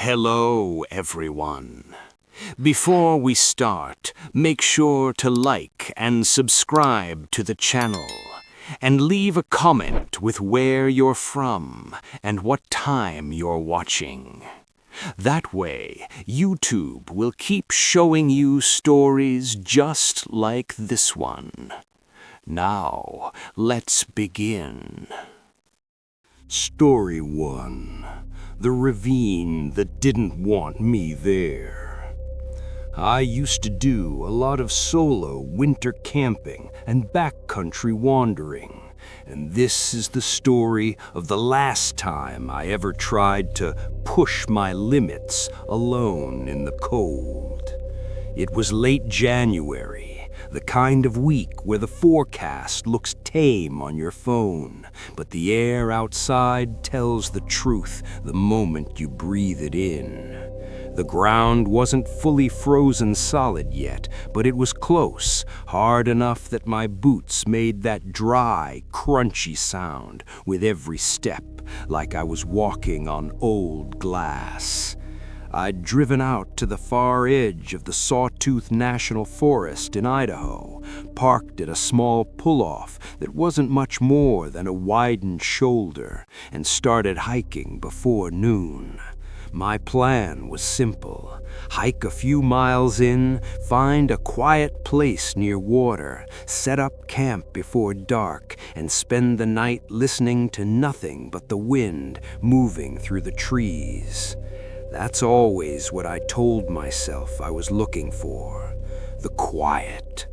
Hello, everyone. Before we start, make sure to like and subscribe to the channel, and leave a comment with where you're from and what time you're watching. That way, YouTube will keep showing you stories just like this one. Now, let's begin. Story 1. The ravine that didn't want me there. I used to do a lot of solo winter camping and backcountry wandering, and this is the story of the last time I ever tried to push my limits alone in the cold. It was late January, the kind of week where the forecast looks tame on your phone, but the air outside tells the truth the moment you breathe it in. The ground wasn't fully frozen solid yet, but it was close, hard enough that my boots made that dry, crunchy sound with every step, like I was walking on old glass. I'd driven out to the far edge of the Sawtooth National Forest in Idaho, parked at a small pull-off that wasn't much more than a widened shoulder, and started hiking before noon. My plan was simple. Hike a few miles in, find a quiet place near water, set up camp before dark, and spend the night listening to nothing but the wind moving through the trees. That's always what I told myself I was looking for, the quiet.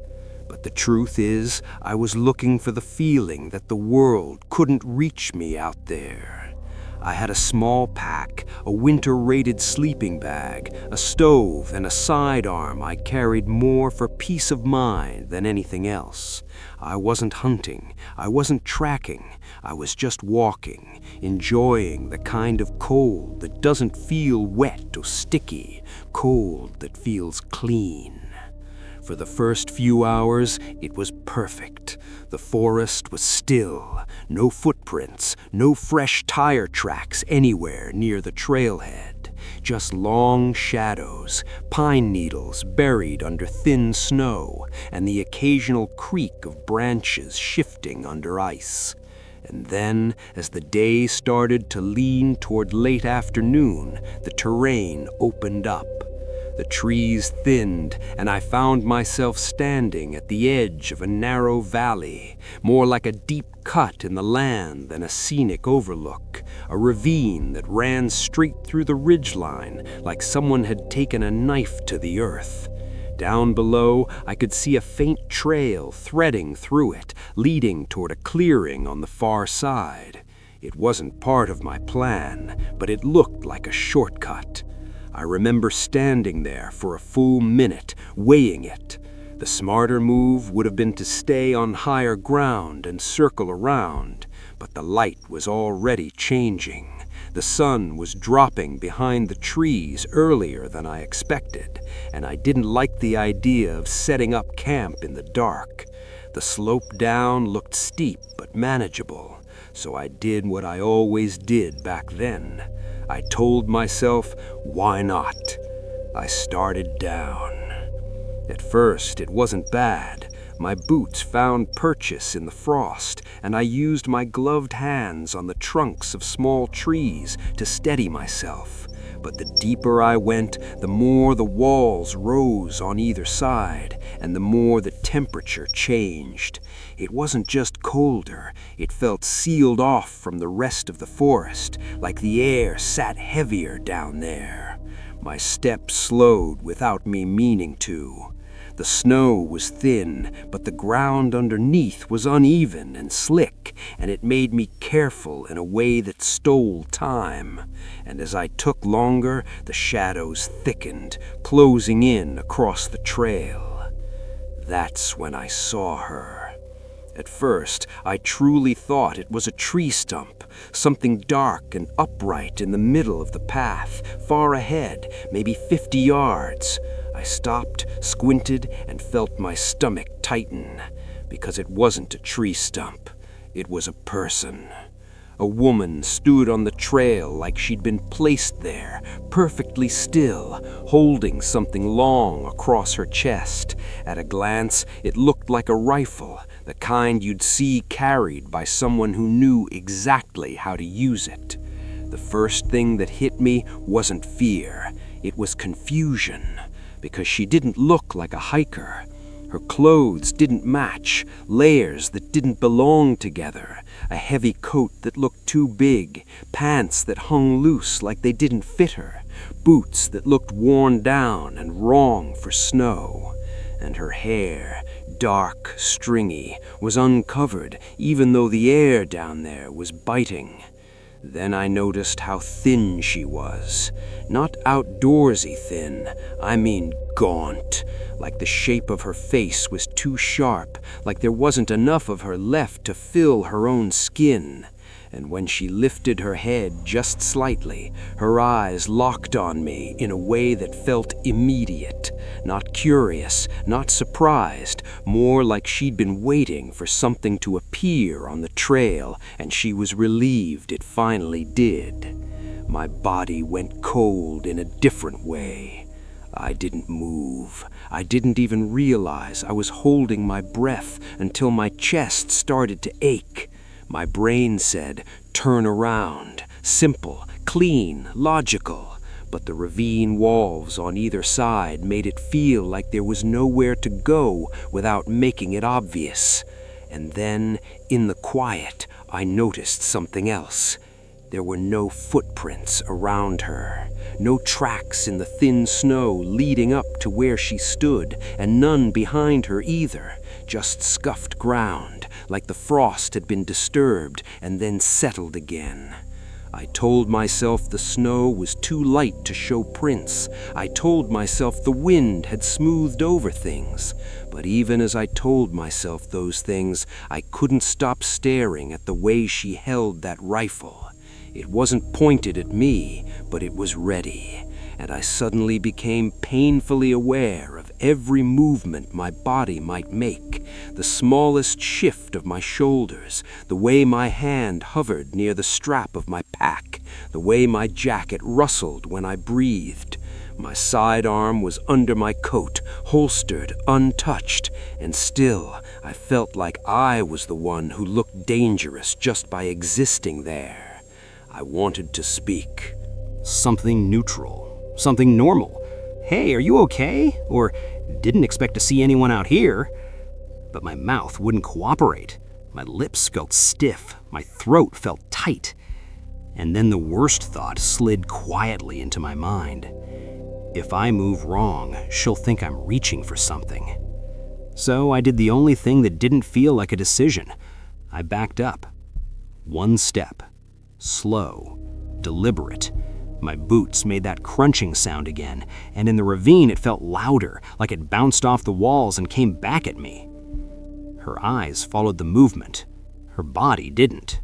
But the truth is, I was looking for the feeling that the world couldn't reach me out there. I had a small pack, a winter-rated sleeping bag, a stove, and a sidearm I carried more for peace of mind than anything else. I wasn't hunting, I wasn't tracking, I was just walking, enjoying the kind of cold that doesn't feel wet or sticky, cold that feels clean. For the first few hours, it was perfect. The forest was still, no footprints, no fresh tire tracks anywhere near the trailhead, just long shadows, pine needles buried under thin snow, and the occasional creak of branches shifting under ice. And then, as the day started to lean toward late afternoon, the terrain opened up. The trees thinned, and I found myself standing at the edge of a narrow valley, more like a deep cut in the land than a scenic overlook, a ravine that ran straight through the ridgeline like someone had taken a knife to the earth. Down below, I could see a faint trail threading through it, leading toward a clearing on the far side. It wasn't part of my plan, but it looked like a shortcut. I remember standing there for a full minute, weighing it. The smarter move would have been to stay on higher ground and circle around, but the light was already changing. The sun was dropping behind the trees earlier than I expected, and I didn't like the idea of setting up camp in the dark. The slope down looked steep but manageable, so I did what I always did back then. I told myself, why not? I started down. At first, it wasn't bad. My boots found purchase in the frost, and I used my gloved hands on the trunks of small trees to steady myself. But the deeper I went, the more the walls rose on either side, and the more the temperature changed. It wasn't just colder, it felt sealed off from the rest of the forest, like the air sat heavier down there. My steps slowed without me meaning to. The snow was thin, but the ground underneath was uneven and slick, and it made me careful in a way that stole time. And as I took longer, the shadows thickened, closing in across the trail. That's when I saw her. At first, I truly thought it was a tree stump, something dark and upright in the middle of the path, far ahead, maybe 50 yards. I stopped, squinted, and felt my stomach tighten, because it wasn't a tree stump. It was a person. A woman stood on the trail like she'd been placed there, perfectly still, holding something long across her chest. At a glance, it looked like a rifle, the kind you'd see carried by someone who knew exactly how to use it. The first thing that hit me wasn't fear, it was confusion, because she didn't look like a hiker. Her clothes didn't match, layers that didn't belong together, a heavy coat that looked too big, pants that hung loose like they didn't fit her, boots that looked worn down and wrong for snow. And her hair, dark, stringy, was uncovered even though the air down there was biting. Then I noticed how thin she was. Not outdoorsy thin, I mean gaunt, like the shape of her face was too sharp, like there wasn't enough of her left to fill her own skin. And when she lifted her head just slightly, her eyes locked on me in a way that felt immediate, not curious, not surprised, more like she'd been waiting for something to appear on the trail, and she was relieved it finally did. My body went cold in a different way. I didn't move. I didn't even realize I was holding my breath until my chest started to ache. My brain said, turn around, simple, clean, logical. But the ravine walls on either side made it feel like there was nowhere to go without making it obvious. And then, in the quiet, I noticed something else. There were no footprints around her, no tracks in the thin snow leading up to where she stood, and none behind her either, just scuffed ground, like the frost had been disturbed and then settled again. I told myself the snow was too light to show prints. I told myself the wind had smoothed over things. But even as I told myself those things, I couldn't stop staring at the way she held that rifle. It wasn't pointed at me, but it was ready, and I suddenly became painfully aware of every movement my body might make, the smallest shift of my shoulders, the way my hand hovered near the strap of my pack, the way my jacket rustled when I breathed. My sidearm was under my coat, holstered, untouched, and still I felt like I was the one who looked dangerous just by existing there. I wanted to speak. Something neutral, something normal. Hey, are you okay? Or didn't expect to see anyone out here. But my mouth wouldn't cooperate. My lips felt stiff, my throat felt tight. And then the worst thought slid quietly into my mind. If I move wrong, she'll think I'm reaching for something. So I did the only thing that didn't feel like a decision. I backed up. One step. Slow, deliberate. My boots made that crunching sound again, and in the ravine it felt louder, like it bounced off the walls and came back at me. Her eyes followed the movement. Her body didn't.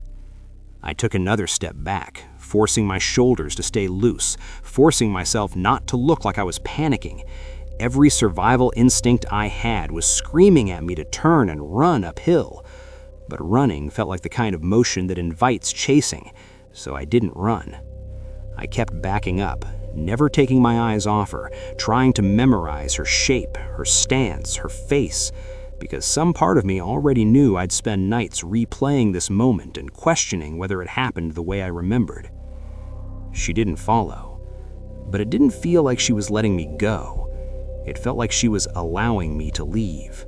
I took another step back, forcing my shoulders to stay loose, forcing myself not to look like I was panicking. Every survival instinct I had was screaming at me to turn and run uphill. But running felt like the kind of motion that invites chasing, so I didn't run. I kept backing up, never taking my eyes off her, trying to memorize her shape, her stance, her face, because some part of me already knew I'd spend nights replaying this moment and questioning whether it happened the way I remembered. She didn't follow, but it didn't feel like she was letting me go. It felt like she was allowing me to leave.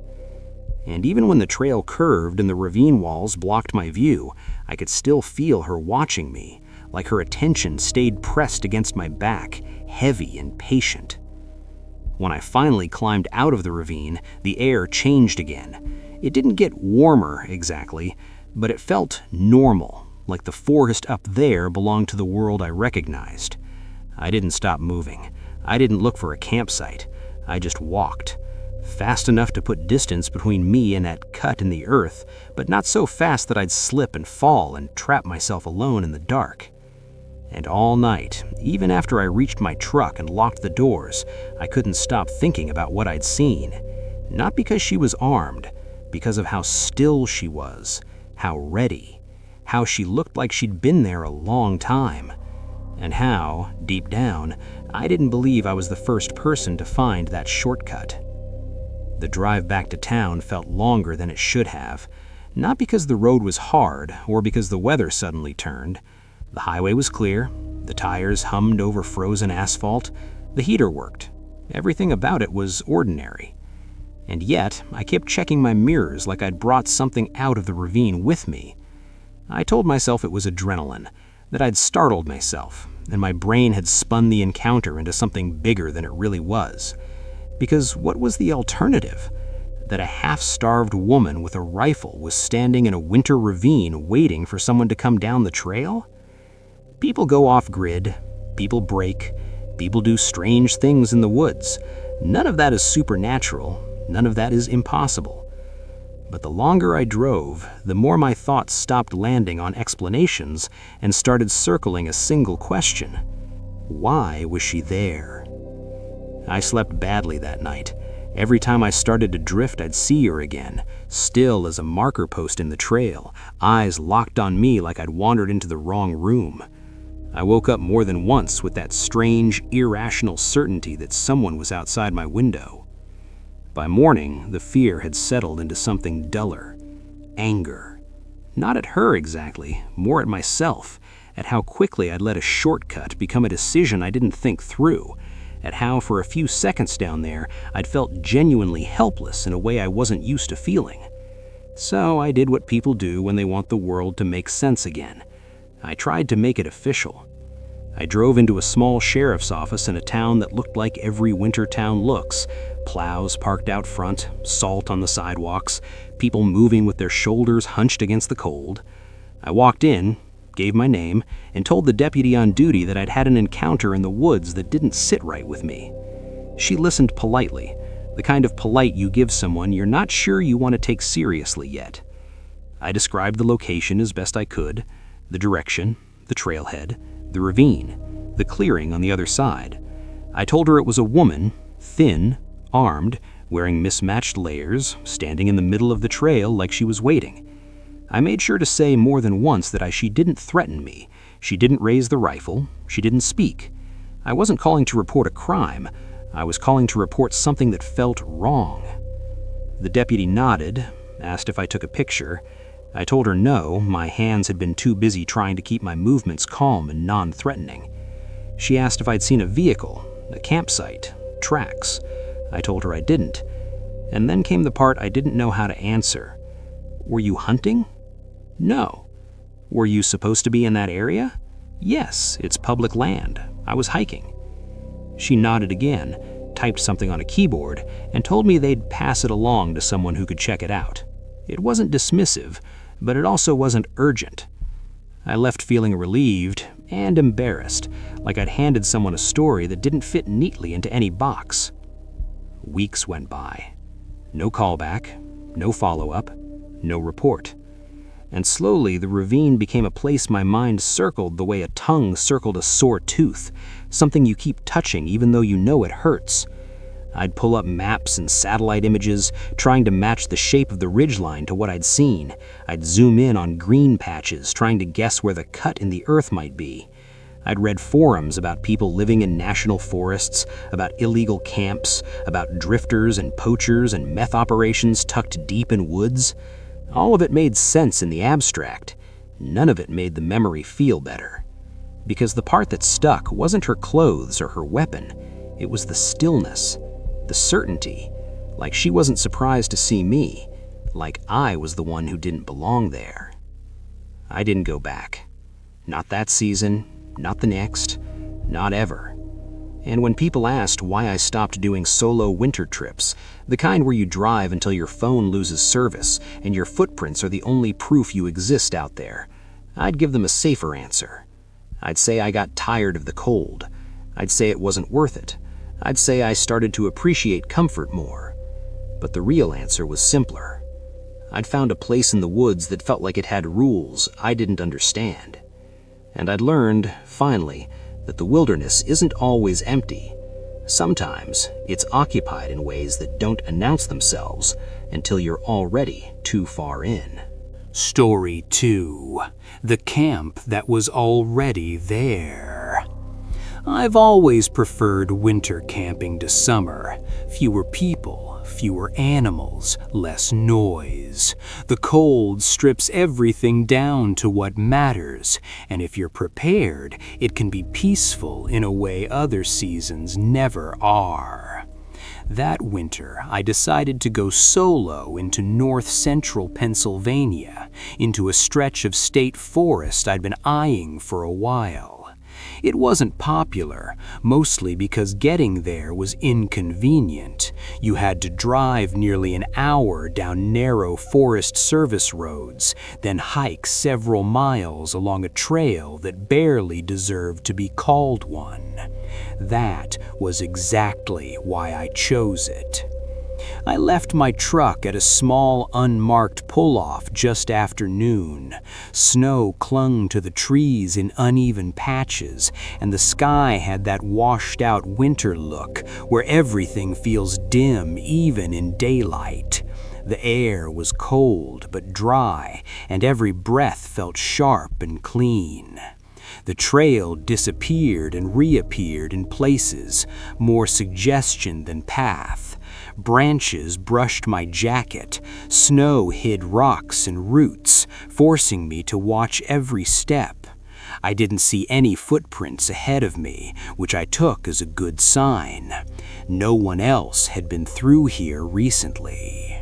And even when the trail curved and the ravine walls blocked my view, I could still feel her watching me, like her attention stayed pressed against my back, heavy and patient. When I finally climbed out of the ravine, the air changed again. It didn't get warmer exactly, but it felt normal, like the forest up there belonged to the world I recognized. I didn't stop moving. I didn't look for a campsite. I just walked. Fast enough to put distance between me and that cut in the earth, but not so fast that I'd slip and fall and trap myself alone in the dark. And all night, even after I reached my truck and locked the doors, I couldn't stop thinking about what I'd seen. Not because she was armed, because of how still she was, how ready, how she looked like she'd been there a long time, and how, deep down, I didn't believe I was the first person to find that shortcut. The drive back to town felt longer than it should have, not because the road was hard or because the weather suddenly turned. The highway was clear, the tires hummed over frozen asphalt, the heater worked. Everything about it was ordinary. And yet, I kept checking my mirrors like I'd brought something out of the ravine with me. I told myself it was adrenaline, that I'd startled myself, and my brain had spun the encounter into something bigger than it really was. Because what was the alternative? That a half-starved woman with a rifle was standing in a winter ravine waiting for someone to come down the trail? People go off-grid, people break, people do strange things in the woods. None of that is supernatural, none of that is impossible. But the longer I drove, the more my thoughts stopped landing on explanations and started circling a single question. Why was she there? I slept badly that night. Every time I started to drift, I'd see her again, still as a marker post in the trail, eyes locked on me like I'd wandered into the wrong room. I woke up more than once with that strange, irrational certainty that someone was outside my window. By morning, the fear had settled into something duller. Anger. Not at her exactly, more at myself, at how quickly I'd let a shortcut become a decision I didn't think through, at how for a few seconds down there I'd felt genuinely helpless in a way I wasn't used to feeling. So I did what people do when they want the world to make sense again. I tried to make it official. I drove into a small sheriff's office in a town that looked like every winter town looks. Plows parked out front, salt on the sidewalks, people moving with their shoulders hunched against the cold. I walked in, gave my name, and told the deputy on duty that I'd had an encounter in the woods that didn't sit right with me. She listened politely, the kind of polite you give someone you're not sure you want to take seriously yet. I described the location as best I could, the direction, the trailhead, the ravine, the clearing on the other side. I told her it was a woman, thin, armed, wearing mismatched layers, standing in the middle of the trail like she was waiting. I made sure to say more than once that she didn't threaten me, she didn't raise the rifle, she didn't speak. I wasn't calling to report a crime, I was calling to report something that felt wrong. The deputy nodded, asked if I took a picture. I told her no, my hands had been too busy trying to keep my movements calm and non-threatening. She asked if I'd seen a vehicle, a campsite, tracks. I told her I didn't. And then came the part I didn't know how to answer. Were you hunting? No. Were you supposed to be in that area? Yes, it's public land. I was hiking. She nodded again, typed something on a keyboard, and told me they'd pass it along to someone who could check it out. It wasn't dismissive, but it also wasn't urgent. I left feeling relieved and embarrassed, like I'd handed someone a story that didn't fit neatly into any box. Weeks went by. No callback, no follow-up, no report. And slowly the ravine became a place my mind circled the way a tongue circled a sore tooth, something you keep touching even though you know it hurts. I'd pull up maps and satellite images, trying to match the shape of the ridgeline to what I'd seen. I'd zoom in on green patches, trying to guess where the cut in the earth might be. I'd read forums about people living in national forests, about illegal camps, about drifters and poachers and meth operations tucked deep in woods. All of it made sense in the abstract. None of it made the memory feel better. Because the part that stuck wasn't her clothes or her weapon. It was the stillness, the certainty, like she wasn't surprised to see me, like I was the one who didn't belong there. I didn't go back. Not that season, not the next, not ever. And when people asked why I stopped doing solo winter trips, the kind where you drive until your phone loses service and your footprints are the only proof you exist out there, I'd give them a safer answer. I'd say I got tired of the cold. I'd say it wasn't worth it. I'd say I started to appreciate comfort more. But the real answer was simpler. I'd found a place in the woods that felt like it had rules I didn't understand. And I'd learned, finally, that the wilderness isn't always empty. Sometimes it's occupied in ways that don't announce themselves until you're already too far in. Story 2. The camp that was already there. I've always preferred winter camping to summer. Fewer people, fewer animals, less noise. The cold strips everything down to what matters, and if you're prepared, it can be peaceful in a way other seasons never are. That winter, I decided to go solo into north-central Pennsylvania, into a stretch of state forest I'd been eyeing for a while. It wasn't popular, mostly because getting there was inconvenient. You had to drive nearly an hour down narrow Forest Service roads, then hike several miles along a trail that barely deserved to be called one. That was exactly why I chose it. I left my truck at a small, unmarked pull-off just after noon. Snow clung to the trees in uneven patches, and the sky had that washed-out winter look where everything feels dim even in daylight. The air was cold but dry, and every breath felt sharp and clean. The trail disappeared and reappeared in places, more suggestion than path. Branches brushed my jacket, snow hid rocks and roots, forcing me to watch every step. I didn't see any footprints ahead of me, which I took as a good sign. No one else had been through here recently.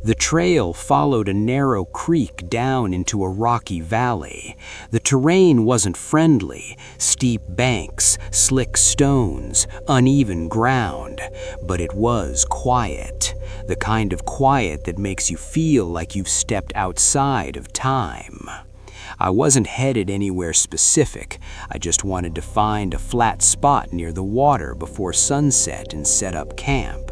The trail followed a narrow creek down into a rocky valley. The terrain wasn't friendly, steep banks, slick stones, uneven ground, but it was quiet, the kind of quiet that makes you feel like you've stepped outside of time. I wasn't headed anywhere specific. I just wanted to find a flat spot near the water before sunset and set up camp.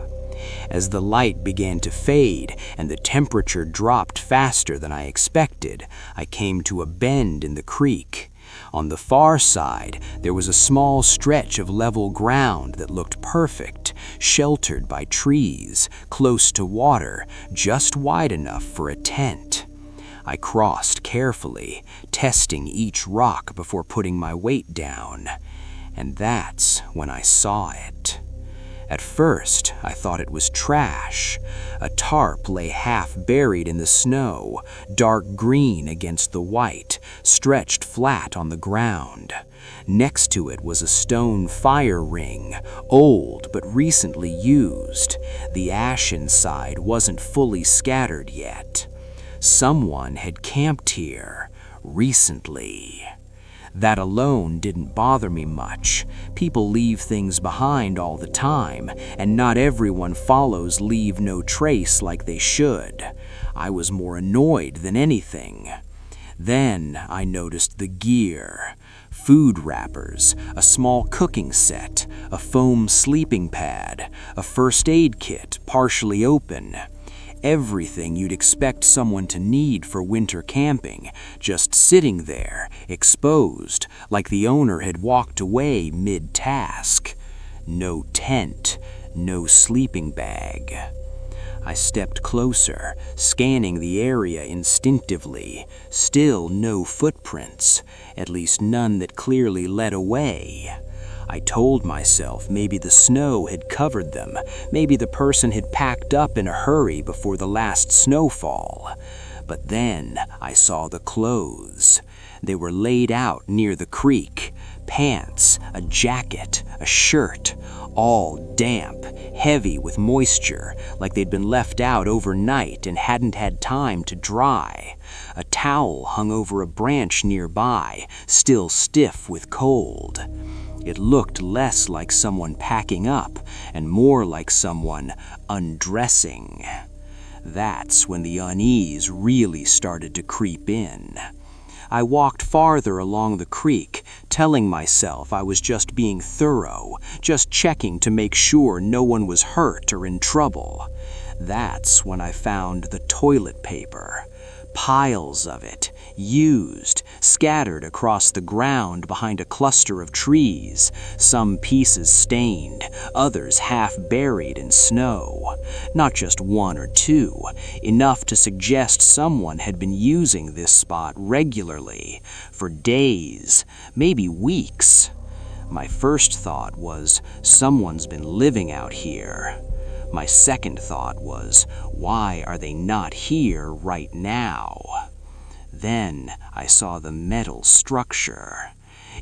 As the light began to fade and the temperature dropped faster than I expected, I came to a bend in the creek. On the far side, there was a small stretch of level ground that looked perfect, sheltered by trees, close to water, just wide enough for a tent. I crossed carefully, testing each rock before putting my weight down. And that's when I saw it. At first, I thought it was trash. A tarp lay half buried in the snow, dark green against the white, stretched flat on the ground. Next to it was a stone fire ring, old but recently used. The ash inside wasn't fully scattered yet. Someone had camped here, recently. That alone didn't bother me much. People leave things behind all the time, and not everyone follows leave no trace like they should. I was more annoyed than anything. Then I noticed the gear. Food wrappers, a small cooking set, a foam sleeping pad, a first aid kit partially open. Everything you'd expect someone to need for winter camping, just sitting there, exposed, like the owner had walked away mid-task. No tent, no sleeping bag. I stepped closer, scanning the area instinctively. Still no footprints, at least none that clearly led away. I told myself maybe the snow had covered them, maybe the person had packed up in a hurry before the last snowfall. But then I saw the clothes. They were laid out near the creek. Pants, a jacket, a shirt, all damp, heavy with moisture, like they'd been left out overnight and hadn't had time to dry. A towel hung over a branch nearby, still stiff with cold. It looked less like someone packing up and more like someone undressing. That's when the unease really started to creep in. I walked farther along the creek, telling myself I was just being thorough, just checking to make sure no one was hurt or in trouble. That's when I found the toilet paper. Piles of it, used, scattered across the ground behind a cluster of trees, some pieces stained, others half buried in snow. Not just one or two, enough to suggest someone had been using this spot regularly, for days, maybe weeks. My first thought was, someone's been living out here. My second thought was, why are they not here right now? Then I saw the metal structure.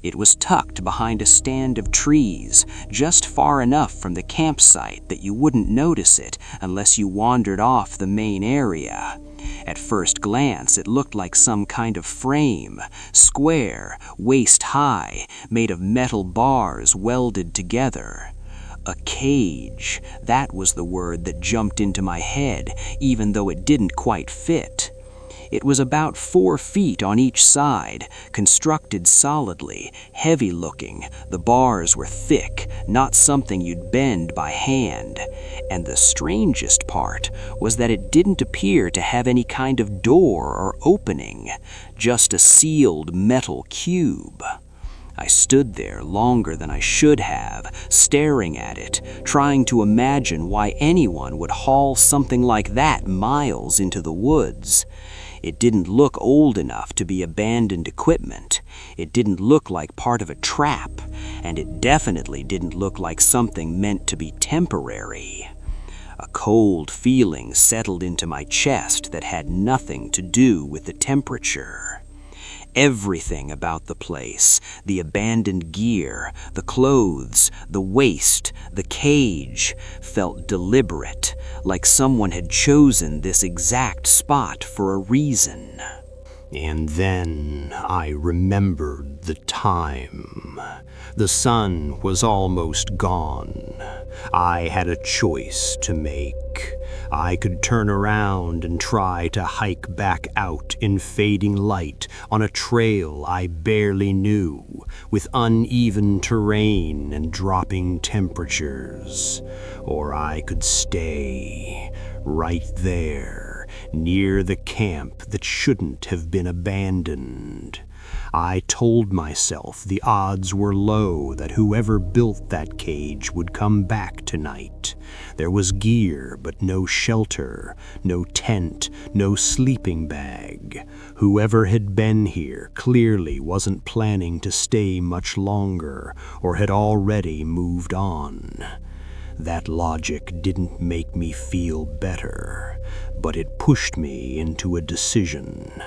It was tucked behind a stand of trees, just far enough from the campsite that you wouldn't notice it unless you wandered off the main area. At first glance, it looked like some kind of frame, square, waist-high, made of metal bars welded together. A cage, that was the word that jumped into my head, even though it didn't quite fit. It was about 4 feet on each side, constructed solidly, heavy-looking. The bars were thick, not something you'd bend by hand. And the strangest part was that it didn't appear to have any kind of door or opening, just a sealed metal cube. I stood there longer than I should have, staring at it, trying to imagine why anyone would haul something like that miles into the woods. It didn't look old enough to be abandoned equipment. It didn't look like part of a trap, and it definitely didn't look like something meant to be temporary. A cold feeling settled into my chest that had nothing to do with the temperature. Everything about the place, the abandoned gear, the clothes, the waste, the cage, felt deliberate, like someone had chosen this exact spot for a reason. And then I remembered the time. The sun was almost gone. I had a choice to make. I could turn around and try to hike back out in fading light on a trail I barely knew, with uneven terrain and dropping temperatures. Or I could stay right there, near the camp that shouldn't have been abandoned. I told myself the odds were low that whoever built that cage would come back tonight. There was gear, but no shelter, no tent, no sleeping bag. Whoever had been here clearly wasn't planning to stay much longer, or had already moved on. That logic didn't make me feel better, but it pushed me into a decision.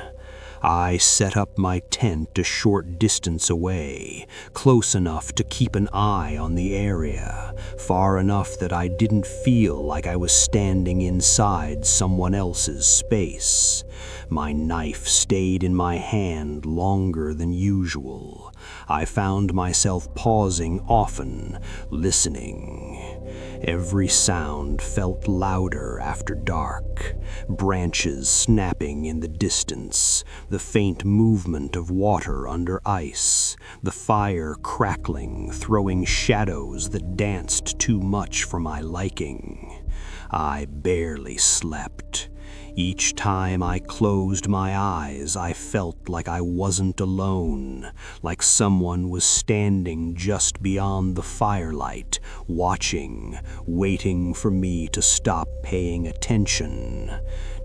I set up my tent a short distance away, close enough to keep an eye on the area, far enough that I didn't feel like I was standing inside someone else's space. My knife stayed in my hand longer than usual. I found myself pausing often, listening. Every sound felt louder after dark. Branches snapping in the distance, the faint movement of water under ice, the fire crackling, throwing shadows that danced too much for my liking. I barely slept. Each time I closed my eyes, I felt like I wasn't alone, like someone was standing just beyond the firelight, watching, waiting for me to stop paying attention.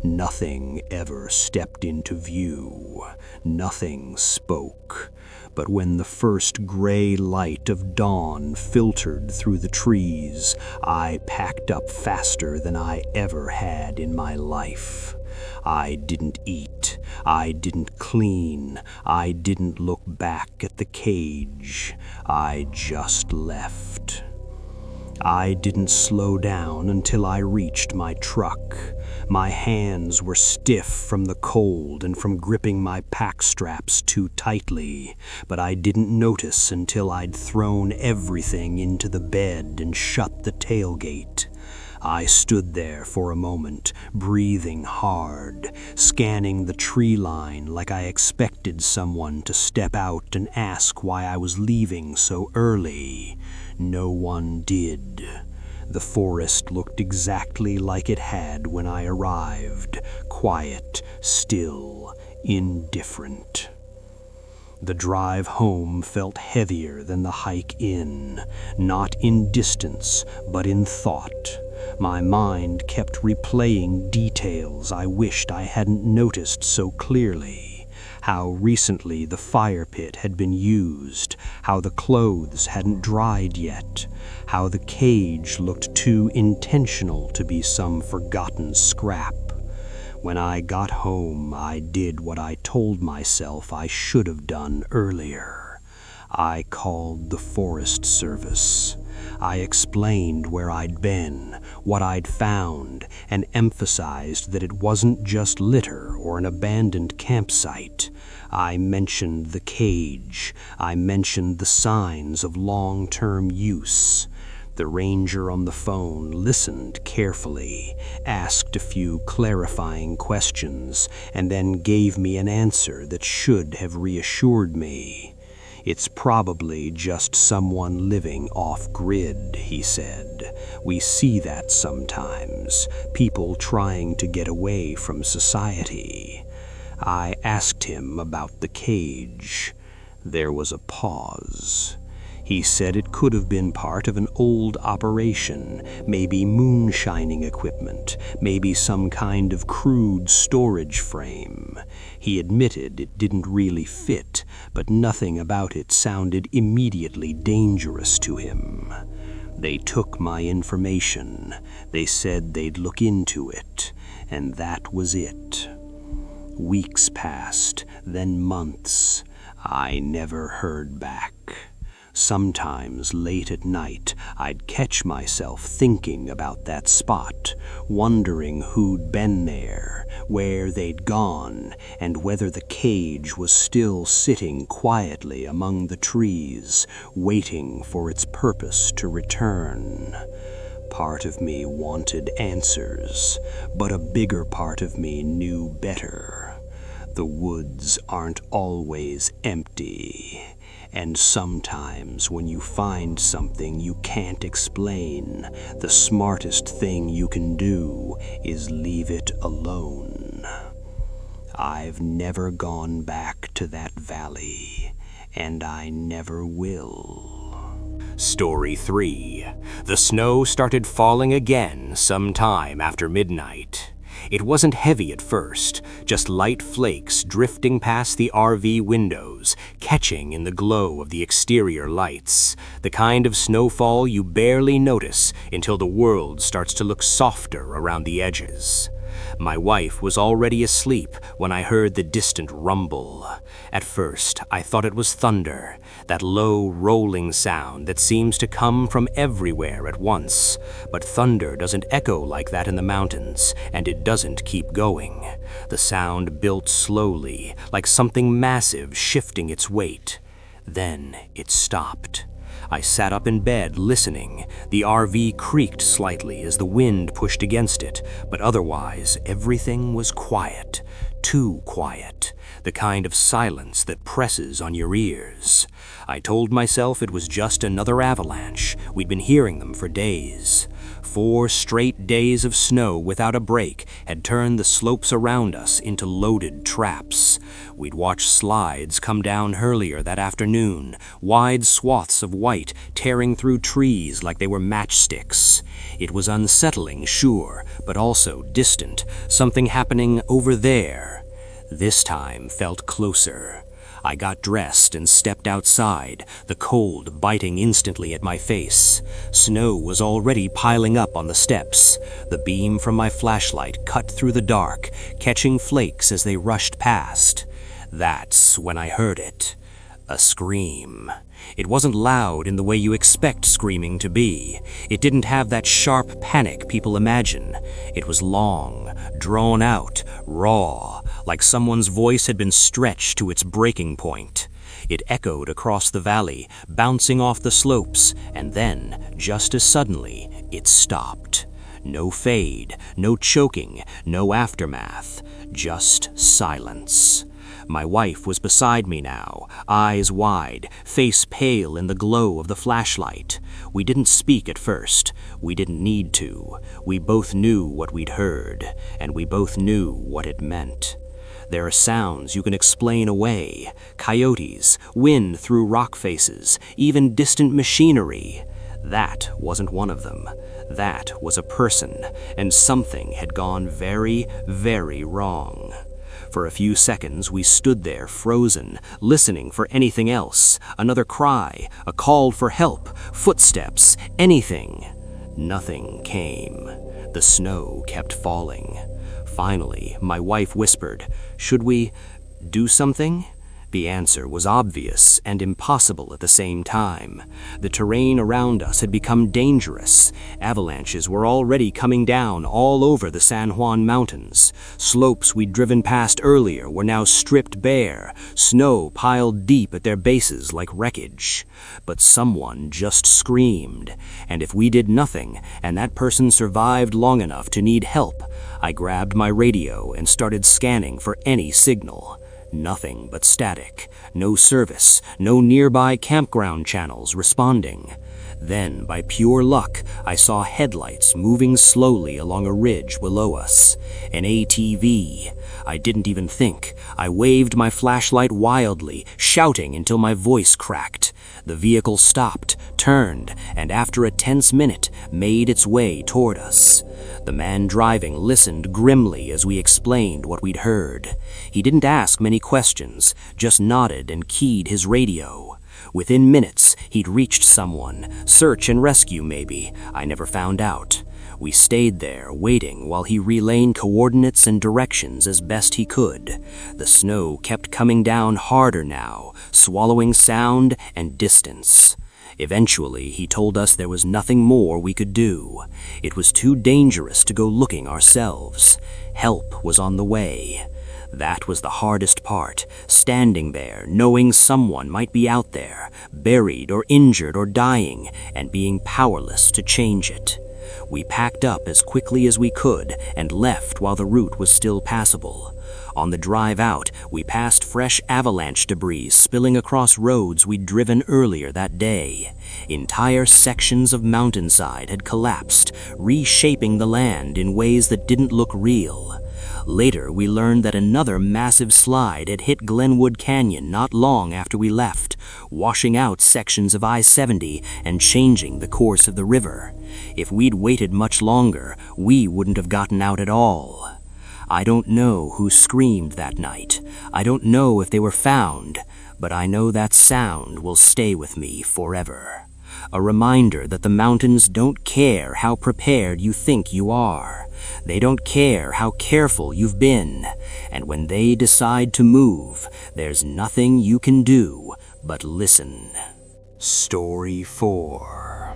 Nothing ever stepped into view. Nothing spoke. But when the first gray light of dawn filtered through the trees, I packed up faster than I ever had in my life. I didn't eat. I didn't clean. I didn't look back at the cage. I just left. I didn't slow down until I reached my truck. My hands were stiff from the cold and from gripping my pack straps too tightly, but I didn't notice until I'd thrown everything into the bed and shut the tailgate. I stood there for a moment, breathing hard, scanning the tree line like I expected someone to step out and ask why I was leaving so early. No one did. The forest looked exactly like it had when I arrived, quiet, still, indifferent. The drive home felt heavier than the hike in, not in distance, but in thought. My mind kept replaying details I wished I hadn't noticed so clearly. How recently the fire pit had been used, how the clothes hadn't dried yet, how the cage looked too intentional to be some forgotten scrap. When I got home, I did what I told myself I should have done earlier. I called the Forest Service. I explained where I'd been, what I'd found, and emphasized that it wasn't just litter or an abandoned campsite. I mentioned the cage. I mentioned the signs of long-term use. The ranger on the phone listened carefully, asked a few clarifying questions, and then gave me an answer that should have reassured me. "It's probably just someone living off-grid," he said. "We see that sometimes, people trying to get away from society." I asked him about the cage. There was a pause. He said it could have been part of an old operation, maybe moonshining equipment, maybe some kind of crude storage frame. He admitted it didn't really fit, but nothing about it sounded immediately dangerous to him. They took my information. They said they'd look into it, and that was it. Weeks passed, then months. I never heard back. Sometimes late at night, I'd catch myself thinking about that spot, wondering who'd been there, where they'd gone, and whether the cage was still sitting quietly among the trees, waiting for its purpose to return. Part of me wanted answers, but a bigger part of me knew better. The woods aren't always empty. And sometimes when you find something you can't explain, the smartest thing you can do is leave it alone. I've never gone back to that valley, and I never will. Story 3. The snow started falling again sometime after midnight. It wasn't heavy at first, just light flakes drifting past the RV windows, catching in the glow of the exterior lights, the kind of snowfall you barely notice until the world starts to look softer around the edges. My wife was already asleep when I heard the distant rumble. At first, I thought it was thunder, that low, rolling sound that seems to come from everywhere at once. But thunder doesn't echo like that in the mountains, and it doesn't keep going. The sound built slowly, like something massive shifting its weight. Then it stopped. I sat up in bed, listening. The RV creaked slightly as the wind pushed against it, but otherwise everything was quiet. Too quiet. The kind of silence that presses on your ears. I told myself it was just another avalanche. We'd been hearing them for days. 4 straight days of snow without a break had turned the slopes around us into loaded traps. We'd watched slides come down earlier that afternoon, wide swaths of white tearing through trees like they were matchsticks. It was unsettling, sure, but also distant, something happening over there. This time felt closer. I got dressed and stepped outside, the cold biting instantly at my face. Snow was already piling up on the steps. The beam from my flashlight cut through the dark, catching flakes as they rushed past. That's when I heard it. A scream. It wasn't loud in the way you expect screaming to be. It didn't have that sharp panic people imagine. It was long, drawn out, raw, like someone's voice had been stretched to its breaking point. It echoed across the valley, bouncing off the slopes, and then, just as suddenly, it stopped. No fade, no choking, no aftermath, just silence. My wife was beside me now, eyes wide, face pale in the glow of the flashlight. We didn't speak at first. We didn't need to. We both knew what we'd heard, and we both knew what it meant. There are sounds you can explain away. Coyotes, wind through rock faces, even distant machinery. That wasn't one of them. That was a person, and something had gone very, very wrong. For a few seconds we stood there frozen, listening for anything else. Another cry, a call for help, footsteps, anything. Nothing came. The snow kept falling. Finally, my wife whispered, "Should we do something?" The answer was obvious and impossible at the same time. The terrain around us had become dangerous. Avalanches were already coming down all over the San Juan Mountains. Slopes we'd driven past earlier were now stripped bare, snow piled deep at their bases like wreckage. But someone just screamed, and if we did nothing, and that person survived long enough to need help, I grabbed my radio and started scanning for any signal. Nothing but static, no service, no nearby campground channels responding. Then, by pure luck, I saw headlights moving slowly along a ridge below us. An ATV. I didn't even think. I waved my flashlight wildly, shouting until my voice cracked. The vehicle stopped, turned, and after a tense minute, made its way toward us. The man driving listened grimly as we explained what we'd heard. He didn't ask many questions, just nodded and keyed his radio. Within minutes, he'd reached someone. Search and rescue, maybe. I never found out. We stayed there, waiting while he relayed coordinates and directions as best he could. The snow kept coming down harder now, swallowing sound and distance. Eventually, he told us there was nothing more we could do. It was too dangerous to go looking ourselves. Help was on the way. That was the hardest part, standing there, knowing someone might be out there, buried or injured or dying, and being powerless to change it. We packed up as quickly as we could and left while the route was still passable. On the drive out, we passed fresh avalanche debris spilling across roads we'd driven earlier that day. Entire sections of mountainside had collapsed, reshaping the land in ways that didn't look real. Later, we learned that another massive slide had hit Glenwood Canyon not long after we left, washing out sections of I-70 and changing the course of the river. If we'd waited much longer, we wouldn't have gotten out at all. I don't know who screamed that night. I don't know if they were found, but I know that sound will stay with me forever. A reminder that the mountains don't care how prepared you think you are. They don't care how careful you've been. And when they decide to move, there's nothing you can do but listen. Story 4.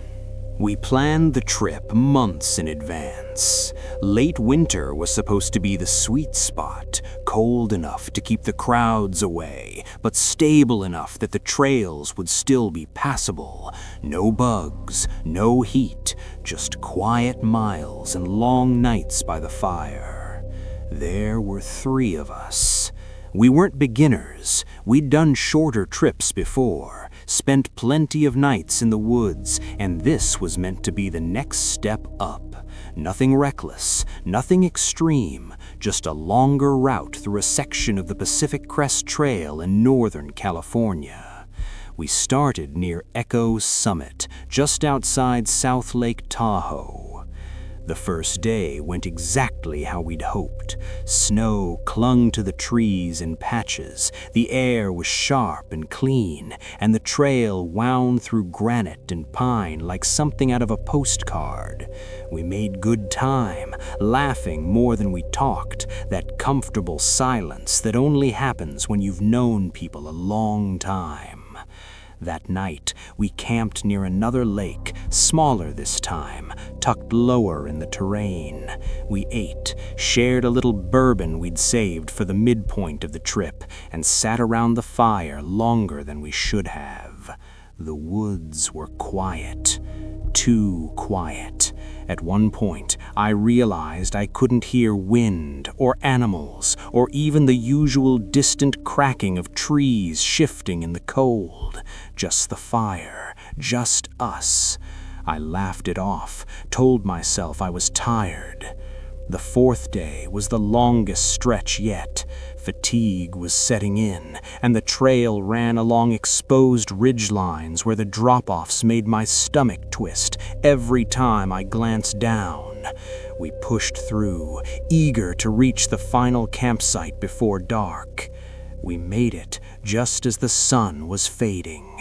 We planned the trip months in advance. Late winter was supposed to be the sweet spot, cold enough to keep the crowds away, but stable enough that the trails would still be passable. No bugs, no heat, just quiet miles and long nights by the fire. There were 3 of us. We weren't beginners. We'd done shorter trips before, spent plenty of nights in the woods, and this was meant to be the next step up. Nothing reckless, nothing extreme, just a longer route through a section of the Pacific Crest Trail in Northern California. We started near Echo Summit, just outside South Lake Tahoe. The first day went exactly how we'd hoped. Snow clung to the trees in patches, the air was sharp and clean, and the trail wound through granite and pine like something out of a postcard. We made good time, laughing more than we talked, that comfortable silence that only happens when you've known people a long time. That night, we camped near another lake, smaller this time, tucked lower in the terrain. We ate, shared a little bourbon we'd saved for the midpoint of the trip, and sat around the fire longer than we should have. The woods were quiet. Too quiet. At one point, I realized I couldn't hear wind or animals or even the usual distant cracking of trees shifting in the cold. Just the fire, just us. I laughed it off, told myself I was tired. The fourth day was the longest stretch yet. Fatigue was setting in, and the trail ran along exposed ridgelines where the drop-offs made my stomach twist every time I glanced down. We pushed through, eager to reach the final campsite before dark. We made it just as the sun was fading.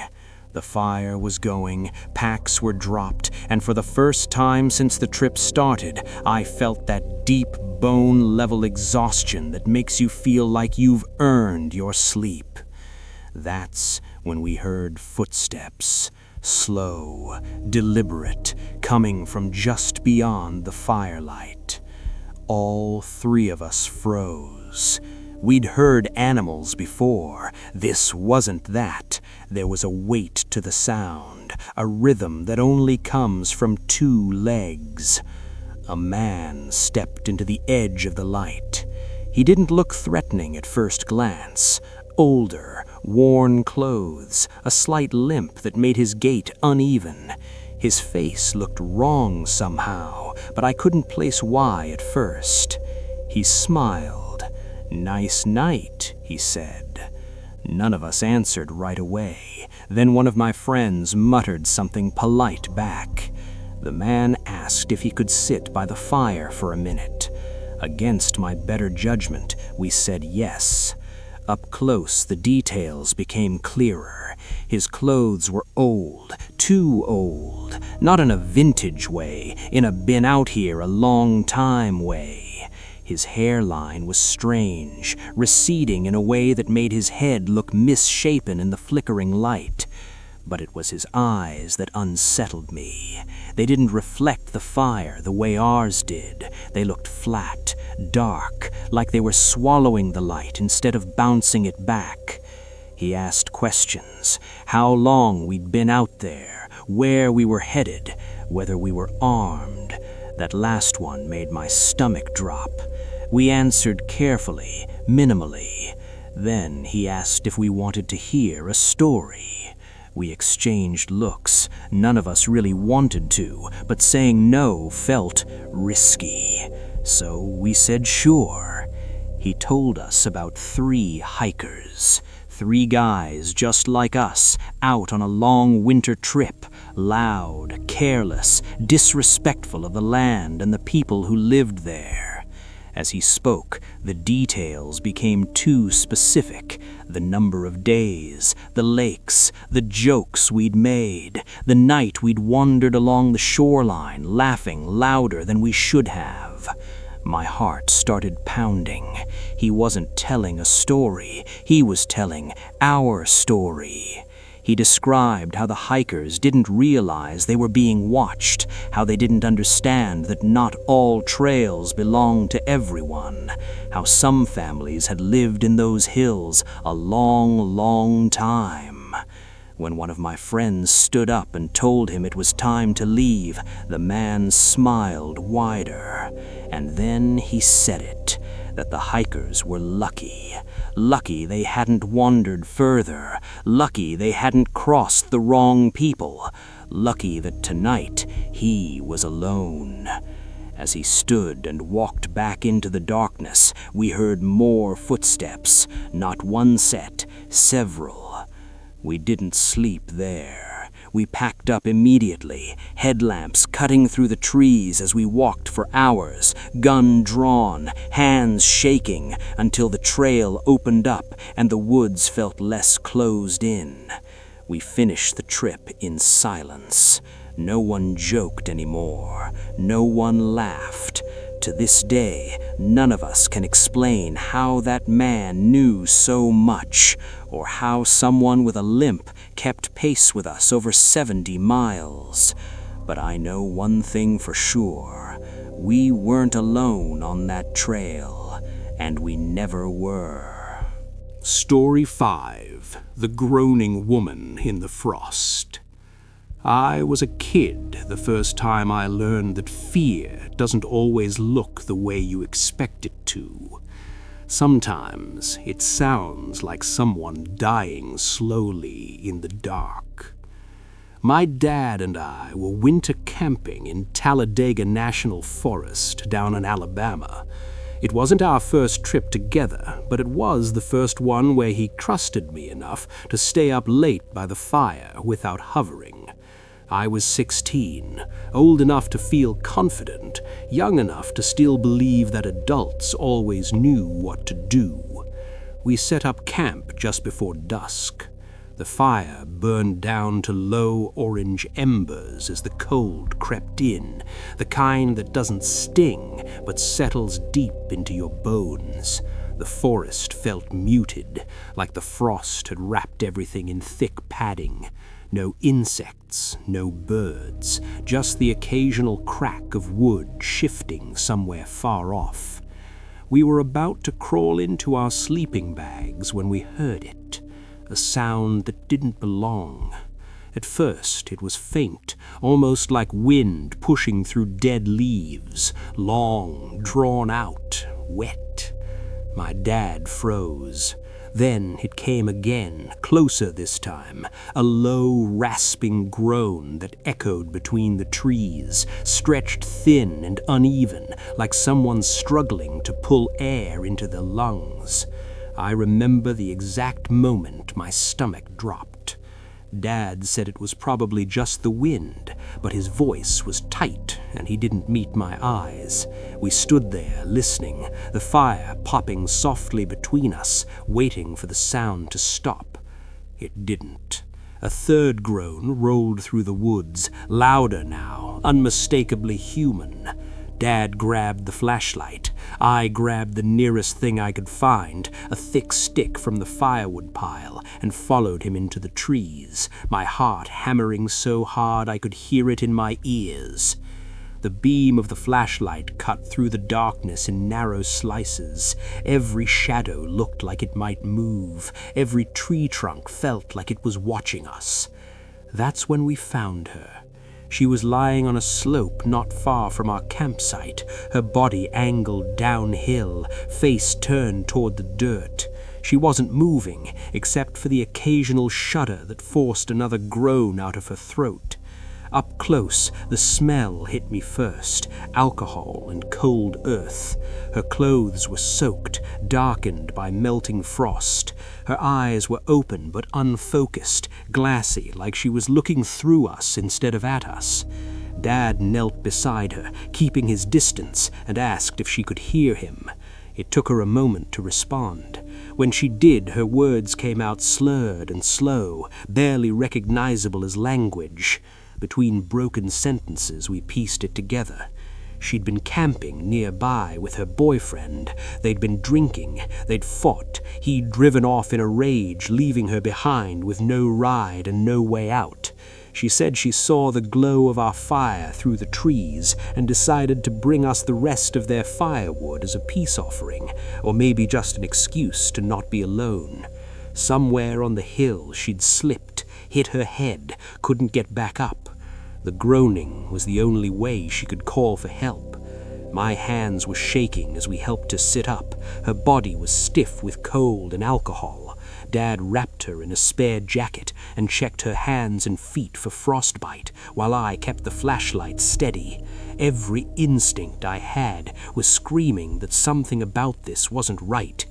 The fire was going, packs were dropped, and for the first time since the trip started, I felt that deep bone-level exhaustion that makes you feel like you've earned your sleep. That's when we heard footsteps, slow, deliberate, coming from just beyond the firelight. All three of us froze. We'd heard animals before. This wasn't that. There was a weight to the sound, a rhythm that only comes from two legs. A man stepped into the edge of the light. He didn't look threatening at first glance. Older, worn clothes, a slight limp that made his gait uneven. His face looked wrong somehow, but I couldn't place why at first. He smiled. "Nice night," he said. None of us answered right away. Then one of my friends muttered something polite back. The man asked if he could sit by the fire for a minute. Against my better judgment, we said yes. Up close, the details became clearer. His clothes were old, too old, not in a vintage way, in a been out here a long time way. His hairline was strange, receding in a way that made his head look misshapen in the flickering light. But it was his eyes that unsettled me. They didn't reflect the fire the way ours did. They looked flat, dark, like they were swallowing the light instead of bouncing it back. He asked questions, how long we'd been out there, where we were headed, whether we were armed. That last one made my stomach drop. We answered carefully, minimally. Then he asked if we wanted to hear a story. We exchanged looks. None of us really wanted to, but saying no felt risky. So we said sure. He told us about 3 hikers. 3 guys just like us, out on a long winter trip, loud, careless, disrespectful of the land and the people who lived there. As he spoke, the details became too specific. The number of days, the lakes, the jokes we'd made, the night we'd wandered along the shoreline, laughing louder than we should have. My heart started pounding. He wasn't telling a story. He was telling our story. He described how the hikers didn't realize they were being watched, how they didn't understand that not all trails belong to everyone, how some families had lived in those hills a long, long time. When one of my friends stood up and told him it was time to leave, the man smiled wider. And then he said it, that the hikers were lucky. Lucky they hadn't wandered further. Lucky they hadn't crossed the wrong people. Lucky that tonight he was alone. As he stood and walked back into the darkness, we heard more footsteps. Not one set, several. We didn't sleep there. We packed up immediately, headlamps cutting through the trees as we walked for hours, gun drawn, hands shaking, until the trail opened up and the woods felt less closed in. We finished the trip in silence. No one joked anymore. No one laughed. To this day, none of us can explain how that man knew so much, or how someone with a limp kept pace with us over 70 miles. But I know one thing for sure. We weren't alone on that trail, and we never were. Story 5. The Groaning Woman in the Frost. I was a kid the first time I learned that fear doesn't always look the way you expect it to. Sometimes it sounds like someone dying slowly in the dark. My dad and I were winter camping in Talladega National Forest down in Alabama. It wasn't our first trip together, but it was the first one where he trusted me enough to stay up late by the fire without hovering. I was 16, old enough to feel confident, young enough to still believe that adults always knew what to do. We set up camp just before dusk. The fire burned down to low orange embers as the cold crept in, the kind that doesn't sting but settles deep into your bones. The forest felt muted, like the frost had wrapped everything in thick padding. No insects, no birds, just the occasional crack of wood shifting somewhere far off. We were about to crawl into our sleeping bags when we heard it. A sound that didn't belong. At first it was faint, almost like wind pushing through dead leaves, long, drawn out, wet. My dad froze. Then it came again, closer this time, a low, rasping groan that echoed between the trees, stretched thin and uneven, like someone struggling to pull air into their lungs. I remember the exact moment my stomach dropped. Dad said it was probably just the wind, but his voice was tight and he didn't meet my eyes. We stood there, listening, the fire popping softly between us, waiting for the sound to stop. It didn't. A third groan rolled through the woods, louder now, unmistakably human. Dad grabbed the flashlight. I grabbed the nearest thing I could find, a thick stick from the firewood pile, and followed him into the trees, my heart hammering so hard I could hear it in my ears. The beam of the flashlight cut through the darkness in narrow slices. Every shadow looked like it might move. Every tree trunk felt like it was watching us. That's when we found her. She was lying on a slope not far from our campsite, her body angled downhill, face turned toward the dirt. She wasn't moving, except for the occasional shudder that forced another groan out of her throat. Up close, the smell hit me first, alcohol and cold earth. Her clothes were soaked, darkened by melting frost. Her eyes were open but unfocused, glassy, like she was looking through us instead of at us. Dad knelt beside her, keeping his distance, and asked if she could hear him. It took her a moment to respond. When she did, her words came out slurred and slow, barely recognizable as language. Between broken sentences, we pieced it together. She'd been camping nearby with her boyfriend. They'd been drinking. They'd fought. He'd driven off in a rage, leaving her behind with no ride and no way out. She said she saw the glow of our fire through the trees and decided to bring us the rest of their firewood as a peace offering, or maybe just an excuse to not be alone. Somewhere on the hill she'd slipped, hit her head, couldn't get back up. The groaning was the only way she could call for help. My hands were shaking as we helped her sit up. Her body was stiff with cold and alcohol. Dad wrapped her in a spare jacket and checked her hands and feet for frostbite, while I kept the flashlight steady. Every instinct I had was screaming that something about this wasn't right.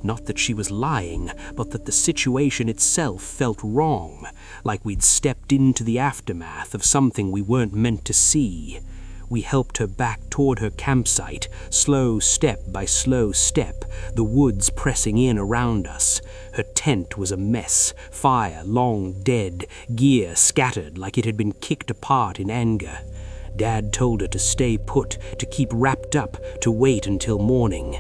Not that she was lying, but that the situation itself felt wrong, like we'd stepped into the aftermath of something we weren't meant to see. We helped her back toward her campsite, slow step by slow step, the woods pressing in around us. Her tent was a mess, fire long dead, gear scattered like it had been kicked apart in anger. Dad told her to stay put, to keep wrapped up, to wait until morning.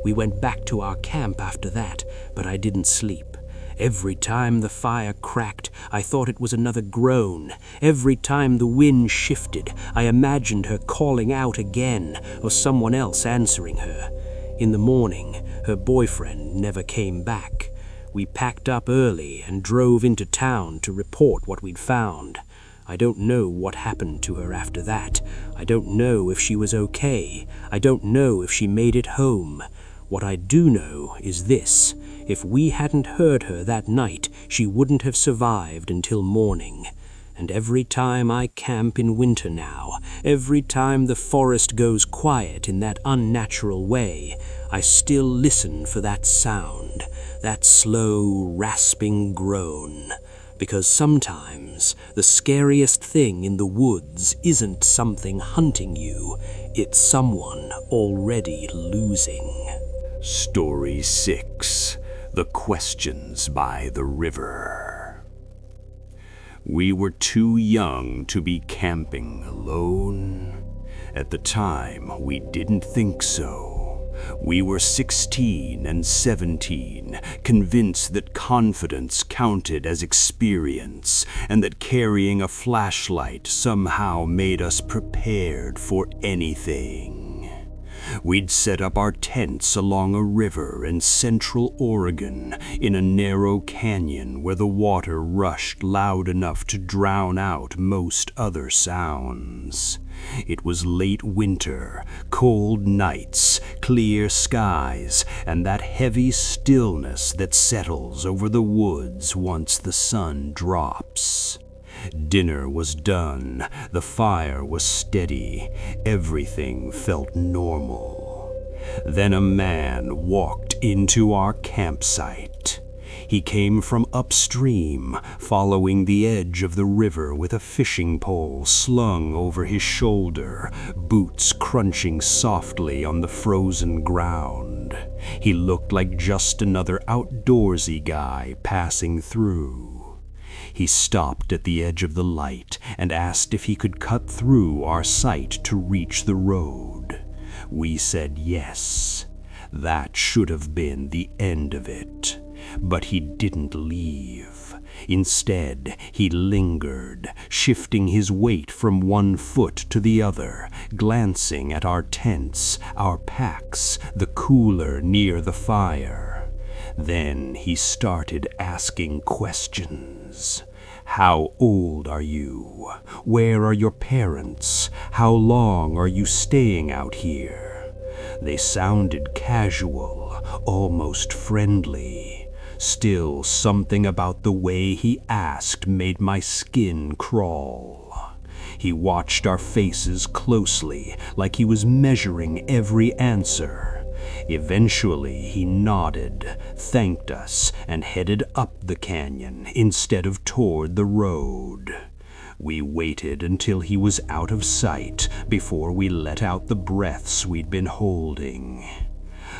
We went back to our camp after that, but I didn't sleep. Every time the fire cracked, I thought it was another groan. Every time the wind shifted, I imagined her calling out again, or someone else answering her. In the morning, her boyfriend never came back. We packed up early and drove into town to report what we'd found. I don't know what happened to her after that. I don't know if she was okay. I don't know if she made it home. What I do know is this: if we hadn't heard her that night, she wouldn't have survived until morning. And every time I camp in winter now, every time the forest goes quiet in that unnatural way, I still listen for that sound, that slow, rasping groan. Because sometimes the scariest thing in the woods isn't something hunting you, it's someone already losing. Story 6. The Questions by the River. We were too young to be camping alone. At the time, we didn't think so. We were 16 and 17, convinced that confidence counted as experience, and that carrying a flashlight somehow made us prepared for anything. We'd set up our tents along a river in central Oregon, in a narrow canyon where the water rushed loud enough to drown out most other sounds. It was late winter, cold nights, clear skies, and that heavy stillness that settles over the woods once the sun drops. Dinner was done, the fire was steady, everything felt normal. Then a man walked into our campsite. He came from upstream, following the edge of the river with a fishing pole slung over his shoulder, boots crunching softly on the frozen ground. He looked like just another outdoorsy guy passing through. He stopped at the edge of the light and asked if he could cut through our site to reach the road. We said yes. That should have been the end of it. But he didn't leave. Instead, he lingered, shifting his weight from one foot to the other, glancing at our tents, our packs, the cooler near the fire. Then he started asking questions. How old are you? Where are your parents? How long are you staying out here? They sounded casual, almost friendly. Still, something about the way he asked made my skin crawl. He watched our faces closely, like he was measuring every answer. Eventually, he nodded, thanked us, and headed up the canyon instead of toward the road. We waited until he was out of sight before we let out the breaths we'd been holding.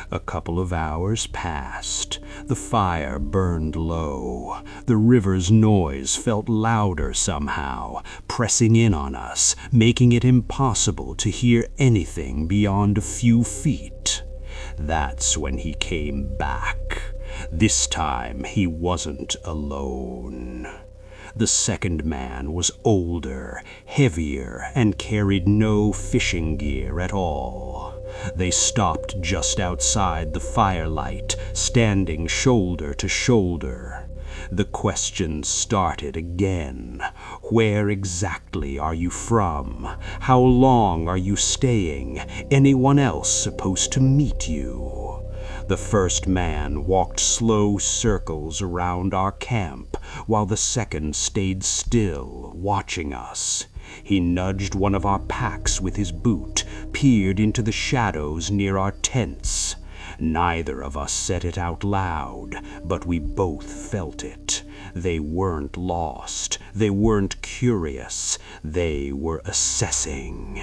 A couple of hours passed. The fire burned low. The river's noise felt louder somehow, pressing in on us, making it impossible to hear anything beyond a few feet. That's when he came back. This time he wasn't alone. The second man was older, heavier, and carried no fishing gear at all. They stopped just outside the firelight, standing shoulder to shoulder. The questions started again. Where exactly are you from? How long are you staying? Anyone else supposed to meet you? The first man walked slow circles around our camp, while the second stayed still, watching us. He nudged one of our packs with his boot, peered into the shadows near our tents. Neither of us said it out loud, but we both felt it. They weren't lost. They weren't curious. They were assessing.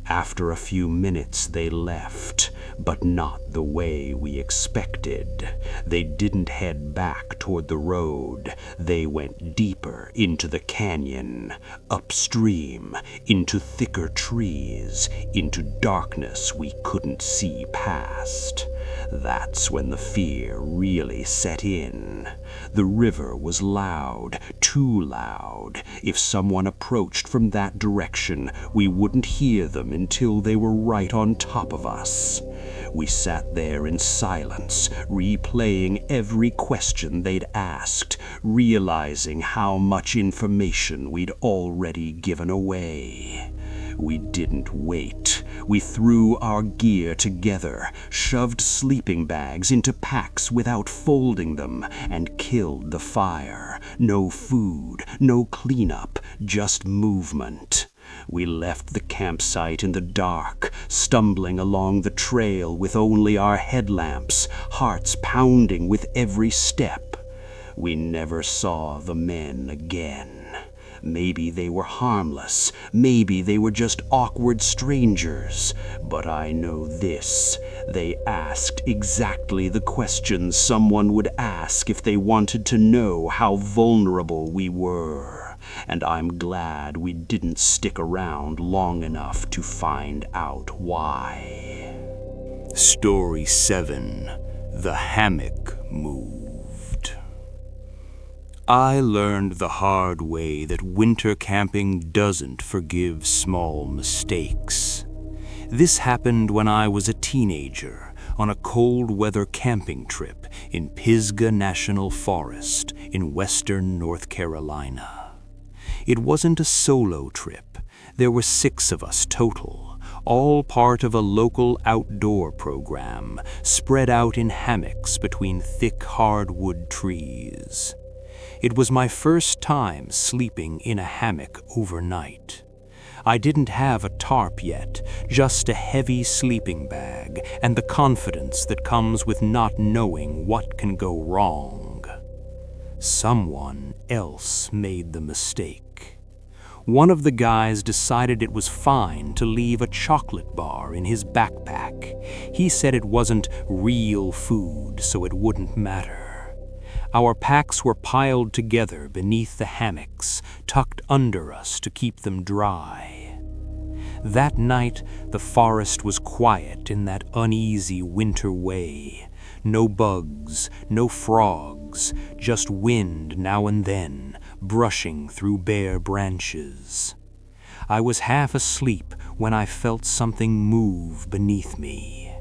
After a few minutes they left, but not the way we expected. They didn't head back toward the road. They went deeper into the canyon, upstream, into thicker trees, into darkness we couldn't see past. That's when the fear really set in. The river was loud, too loud. If someone approached from that direction, we wouldn't hear them until they were right on top of us. We sat there in silence, replaying every question they'd asked, realizing how much information we'd already given away. We didn't wait. We threw our gear together, shoved sleeping bags into packs without folding them, and killed the fire. No food, no cleanup, just movement. We left the campsite in the dark, stumbling along the trail with only our headlamps, hearts pounding with every step. We never saw the men again. Maybe they were harmless, maybe they were just awkward strangers, but I know this: they asked exactly the questions someone would ask if they wanted to know how vulnerable we were, and I'm glad we didn't stick around long enough to find out why. Story 7. The Hammock Moved. I learned the hard way that winter camping doesn't forgive small mistakes. This happened when I was a teenager on a cold-weather camping trip in Pisgah National Forest in western North Carolina. It wasn't a solo trip. There were 6 of us total, all part of a local outdoor program spread out in hammocks between thick hardwood trees. It was my first time sleeping in a hammock overnight. I didn't have a tarp yet, just a heavy sleeping bag and the confidence that comes with not knowing what can go wrong. Someone else made the mistake. One of the guys decided it was fine to leave a chocolate bar in his backpack. He said it wasn't real food, so it wouldn't matter. Our packs were piled together beneath the hammocks, tucked under us to keep them dry. That night, the forest was quiet in that uneasy winter way. No bugs, no frogs, just wind now and then, brushing through bare branches. I was half asleep when I felt something move beneath me.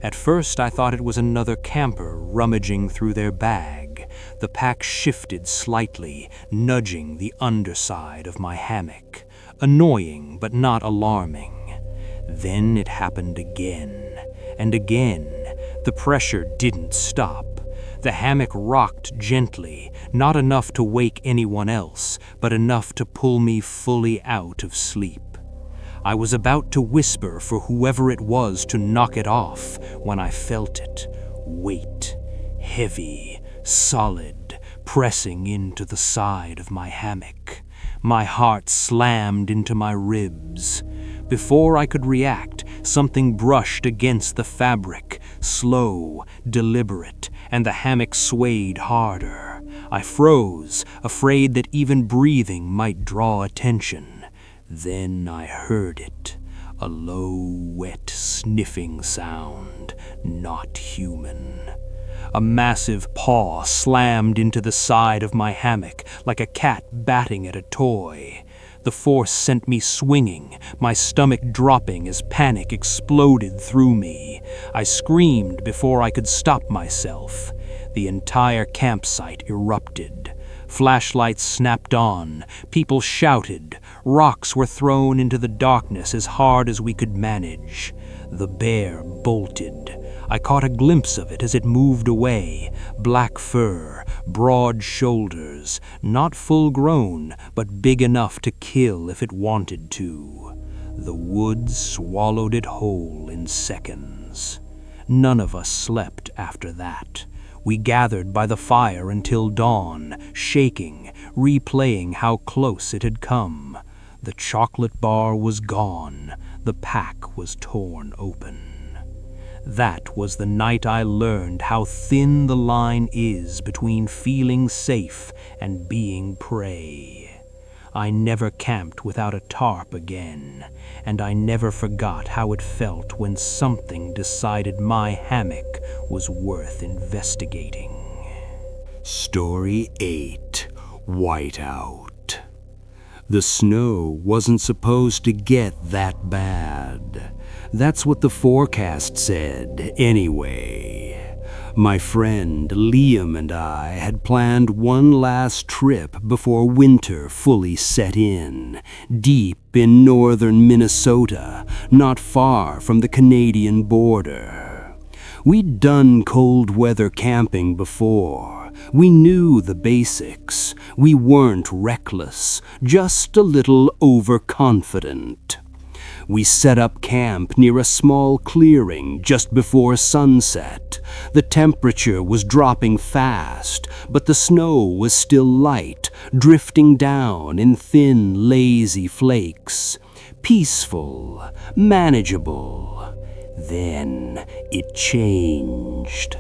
At first, I thought it was another camper rummaging through their bag. The pack shifted slightly, nudging the underside of my hammock. Annoying, but not alarming. Then it happened again, and again. The pressure didn't stop. The hammock rocked gently, not enough to wake anyone else, but enough to pull me fully out of sleep. I was about to whisper for whoever it was to knock it off when I felt it. Weight, heavy, solid, pressing into the side of my hammock. My heart slammed into my ribs. Before I could react, something brushed against the fabric, slow, deliberate, and the hammock swayed harder. I froze, afraid that even breathing might draw attention. Then I heard it, a low, wet, sniffing sound, not human. A massive paw slammed into the side of my hammock like a cat batting at a toy. The force sent me swinging, my stomach dropping as panic exploded through me. I screamed before I could stop myself. The entire campsite erupted. Flashlights snapped on, people shouted, rocks were thrown into the darkness as hard as we could manage. The bear bolted. I caught a glimpse of it as it moved away. Black fur, broad shoulders, not full grown, but big enough to kill if it wanted to. The woods swallowed it whole in seconds. None of us slept after that. We gathered by the fire until dawn, shaking, replaying how close it had come. The chocolate bar was gone. The pack was torn open. That was the night I learned how thin the line is between feeling safe and being prey. I never camped without a tarp again, and I never forgot how it felt when something decided my hammock was worth investigating. Story 8. Whiteout. The snow wasn't supposed to get that bad. That's what the forecast said, anyway. My friend Liam and I had planned one last trip before winter fully set in, deep in northern Minnesota, not far from the Canadian border. We'd done cold weather camping before. We knew the basics. We weren't reckless, just a little overconfident. We set up camp near a small clearing just before sunset. The temperature was dropping fast, but the snow was still light, drifting down in thin, lazy flakes. Peaceful, manageable. Then it changed.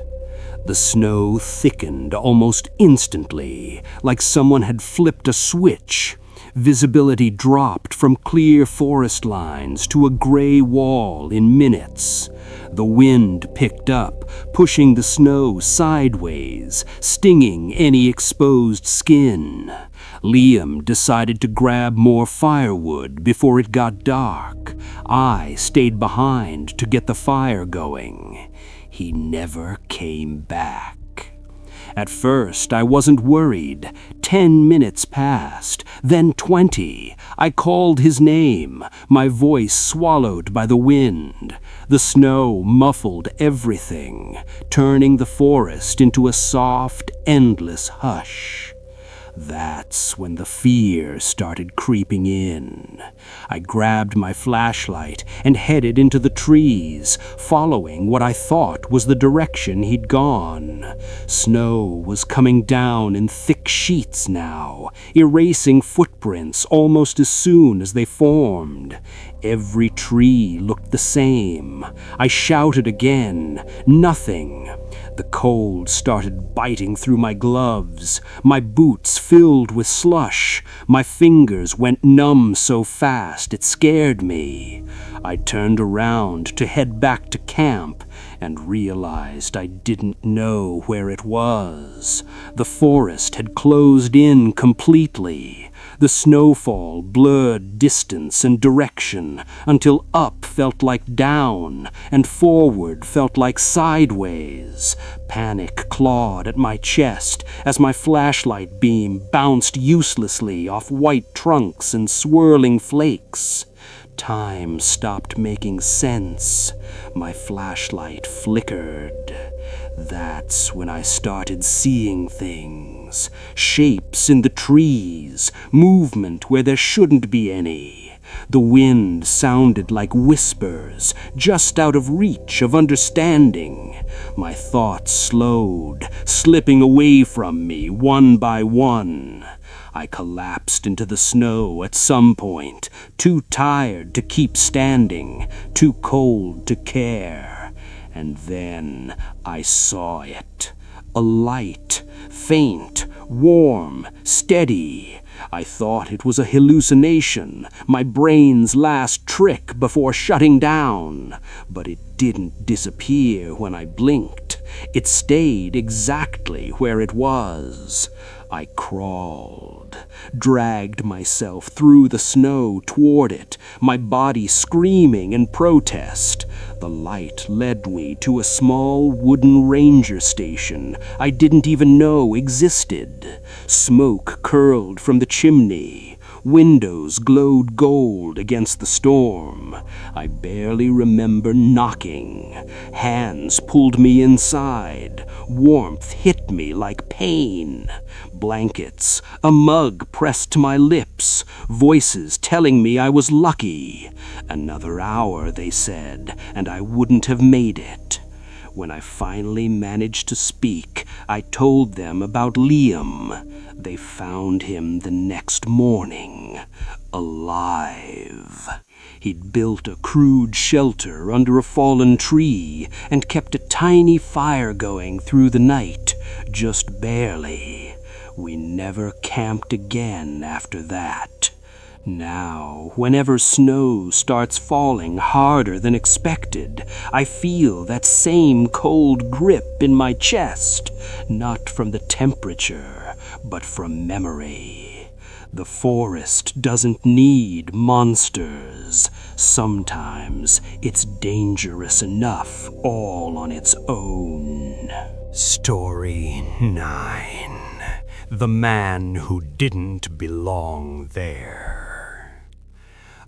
The snow thickened almost instantly, like someone had flipped a switch. Visibility dropped from clear forest lines to a gray wall in minutes. The wind picked up, pushing the snow sideways, stinging any exposed skin. Liam decided to grab more firewood before it got dark. I stayed behind to get the fire going. He never came back. At first, I wasn't worried. 10 minutes passed, then 20. I called his name, my voice swallowed by the wind. The snow muffled everything, turning the forest into a soft, endless hush. That's when the fear started creeping in. I grabbed my flashlight and headed into the trees, following what I thought was the direction he'd gone. Snow was coming down in thick sheets now, erasing footprints almost as soon as they formed. Every tree looked the same. I shouted again. Nothing. The cold started biting through my gloves. My boots filled with slush. My fingers went numb so fast it scared me. I turned around to head back to camp and realized I didn't know where it was. The forest had closed in completely. The snowfall blurred distance and direction until up felt like down and forward felt like sideways. Panic clawed at my chest as my flashlight beam bounced uselessly off white trunks and swirling flakes. Time stopped making sense. My flashlight flickered. That's when I started seeing things. Shapes in the trees, movement where there shouldn't be any. The wind sounded like whispers, just out of reach of understanding. My thoughts slowed, slipping away from me one by one. I collapsed into the snow at some point, too tired to keep standing, too cold to care. And then I saw it. A light, faint, warm, steady. I thought it was a hallucination, my brain's last trick before shutting down. But it didn't disappear when I blinked. It stayed exactly where it was. I crawled, dragged myself through the snow toward it, my body screaming in protest. The light led me to a small wooden ranger station I didn't even know existed. Smoke curled from the chimney. Windows glowed gold against the storm. I barely remember knocking. Hands pulled me inside. Warmth hit me like pain. Blankets, a mug pressed to my lips, voices telling me I was lucky. Another hour, they said, and I wouldn't have made it. When I finally managed to speak, I told them about Liam. They found him the next morning, alive. He'd built a crude shelter under a fallen tree and kept a tiny fire going through the night, just barely. We never camped again after that. Now, whenever snow starts falling harder than expected, I feel that same cold grip in my chest, not from the temperature, but from memory. The forest doesn't need monsters. Sometimes it's dangerous enough all on its own. Story 9. The Man Who Didn't Belong There.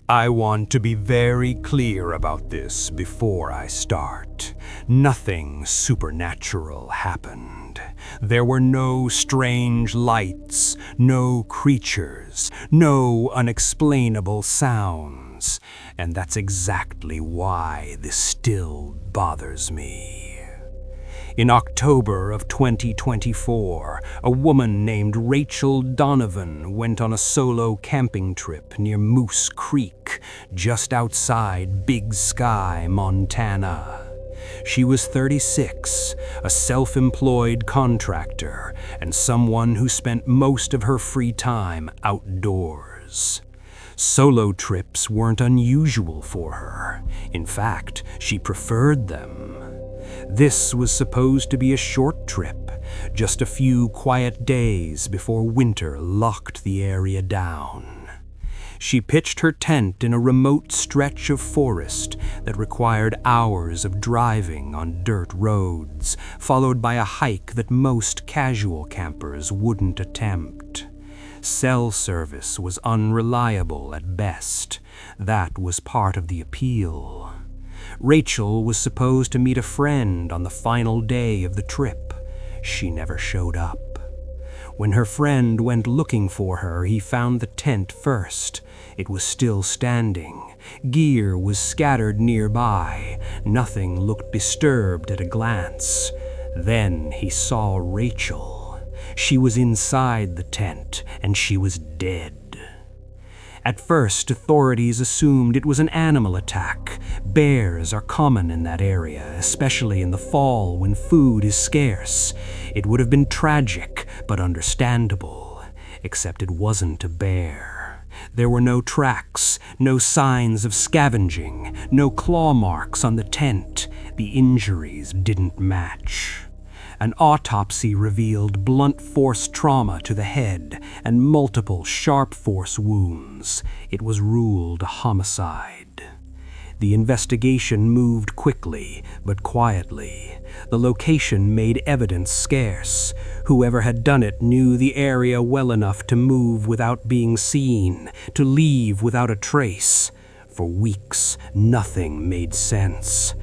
I want to be very clear about this before I start. Nothing supernatural happened. There were no strange lights, no creatures, no unexplainable sounds. And that's exactly why this still bothers me. In October of 2024, a woman named Rachel Donovan went on a solo camping trip near Moose Creek, just outside Big Sky, Montana. She was 36, a self-employed contractor, and someone who spent most of her free time outdoors. Solo trips weren't unusual for her. In fact, she preferred them. This was supposed to be a short trip, just a few quiet days before winter locked the area down. She pitched her tent in a remote stretch of forest that required hours of driving on dirt roads, followed by a hike that most casual campers wouldn't attempt. Cell service was unreliable at best. That was part of the appeal. Rachel was supposed to meet a friend on the final day of the trip. She never showed up. When her friend went looking for her, he found the tent first. It was still standing. Gear was scattered nearby. Nothing looked disturbed at a glance. Then he saw Rachel. She was inside the tent, and she was dead. At first, authorities assumed it was an animal attack. Bears are common in that area, especially in the fall when food is scarce. It would have been tragic, but understandable. Except it wasn't a bear. There were no tracks, no signs of scavenging, no claw marks on the tent. The injuries didn't match. An autopsy revealed blunt force trauma to the head and multiple sharp force wounds. It was ruled a homicide. The investigation moved quickly, but quietly. The location made evidence scarce. Whoever had done it knew the area well enough to move without being seen, to leave without a trace. For weeks, nothing made sense.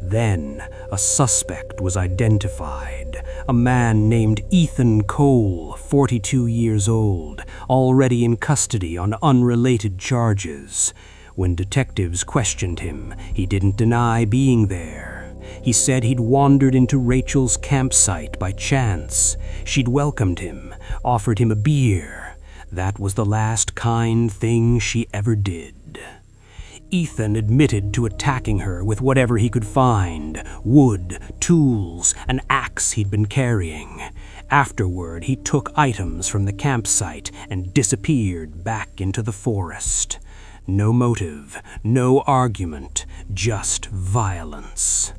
Then, a suspect was identified, a man named Ethan Cole, 42 years old, already in custody on unrelated charges. When detectives questioned him, he didn't deny being there. He said he'd wandered into Rachel's campsite by chance. She'd welcomed him, offered him a beer. That was the last kind thing she ever did. Ethan admitted to attacking her with whatever he could find: wood, tools, an axe he'd been carrying. Afterward, he took items from the campsite and disappeared back into the forest. No motive, no argument, just violence.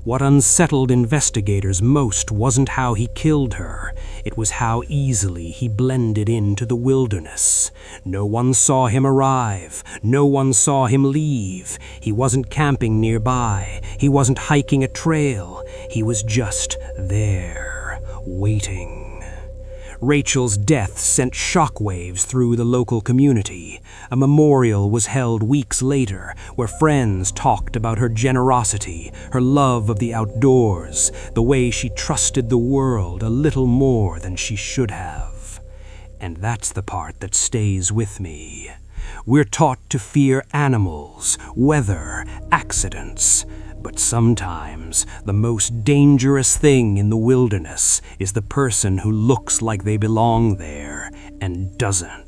What unsettled investigators most wasn't how he killed her. It was how easily he blended into the wilderness. No one saw him arrive. No one saw him leave. He wasn't camping nearby. He wasn't hiking a trail. He was just there, waiting. Rachel's death sent shockwaves through the local community. A memorial was held weeks later, where friends talked about her generosity, her love of the outdoors, the way she trusted the world a little more than she should have. And that's the part that stays with me. We're taught to fear animals, weather, accidents. But sometimes the most dangerous thing in the wilderness is the person who looks like they belong there and doesn't.